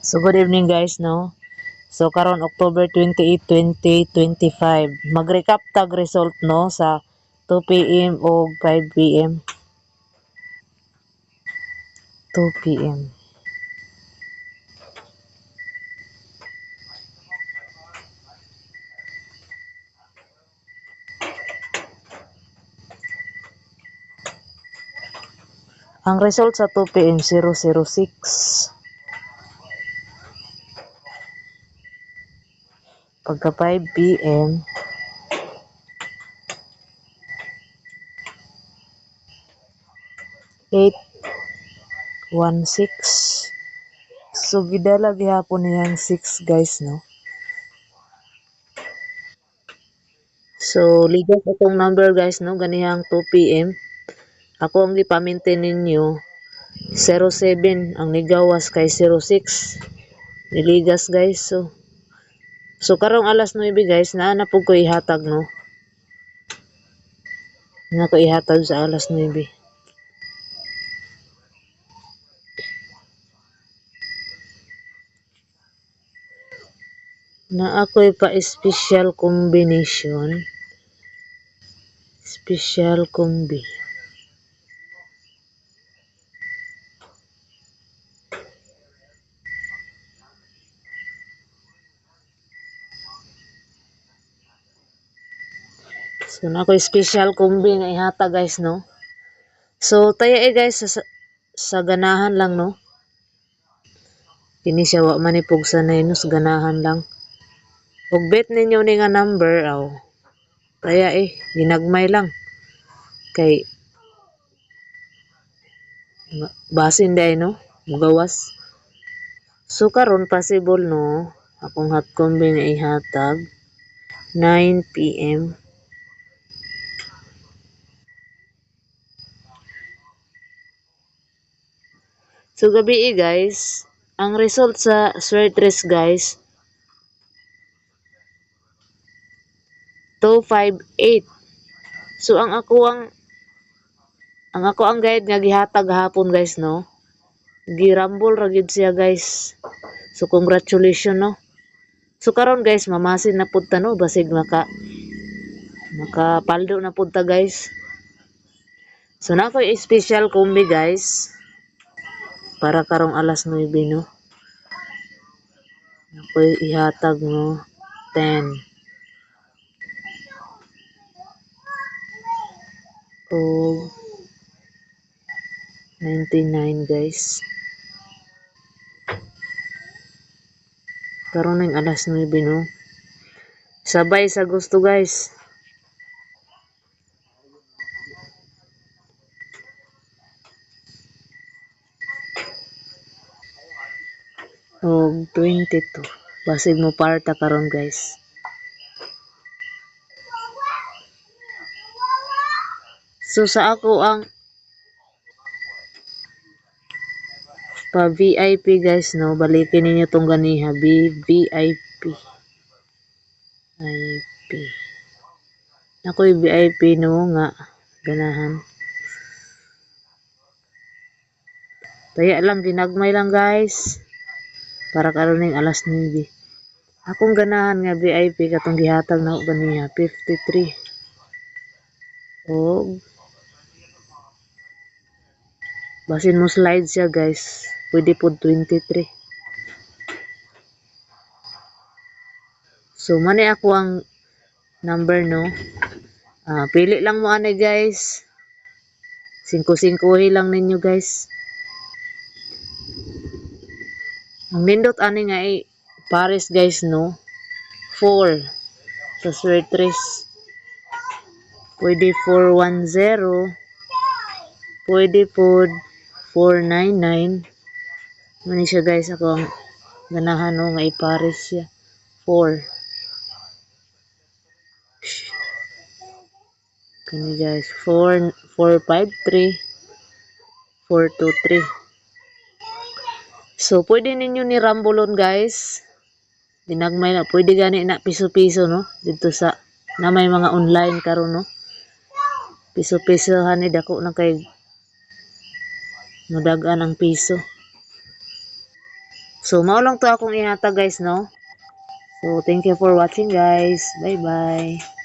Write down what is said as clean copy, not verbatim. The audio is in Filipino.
So good evening guys no. So karon October 28, 2025. Mag-recap tag result no sa 2 PM o 5 PM. 2 PM. Ang result sa 2 PM 006. Pagka 5 PM 816. So gidala gihapon niyang 6 guys no. So ligas atong number guys no ganihang 2 PM. Ako ang gipamintin ninyo 07 ang nigawas kay 06. Niligas guys. So karong alas 9 guys naa na pud ko ihatag no. Na ko ihatag sa alas 9. Na ako'y pa special combination. Special combi. So na ako'y special combi nga ihatag guys no. So tayo guys sa ganahan lang no. Kini siya wa manipog sa no sa ganahan lang. Ug bet ninyo ni nga number aw. Kaya ginagmay lang. Kay basin day no. Mugawas. So karon possible no. Akong hot combi nga ihatag 9 PM. So gabi guys, ang result sa sword race guys 258. So ang ako ang guide nga gihatag hapon guys no. Girambol ra gid siya guys. So congratulations no. So karon guys mamasin na pud ta no basig makapaldo na pud ta guys. So na ko'y special combi guys para karong alas 9 no. Ako'y ihatag no 10 o 99 guys. Karon ning alas 9 no. Sabay sa gusto guys. Og 22. Basig mo parta karon guys. So sa ako ang pa VIP guys no, balikin ninyo tong ganiha VIP. VIP. Ako'y VIP no nga ganahan. Kaya lang ginagmay lang guys. Para karon ning alas 9. Akong ganahan nga VIP katong gihatag na ganiha 53. Og basin mo slide siya guys. Pwede po 23. So mani ako ang number no. Pili lang mo ani guys. 5-5 lang ninyo guys. Ang nindot ani nga Paris guys no. 4 sa swertres. Pwede 410. Pwede po 499. Mani siya guys ako ang ganahan no nga Paris siya. 4. Kani guys 453 423. So pwede ninyo ni rambolon guys. Dinagmay na pwede gani na piso-piso no dito sa na may mga online karon no. Piso-piso hani dako na kay mudagan ang piso. So mao lang to akong ihatag guys no. So thank you for watching guys. Bye bye.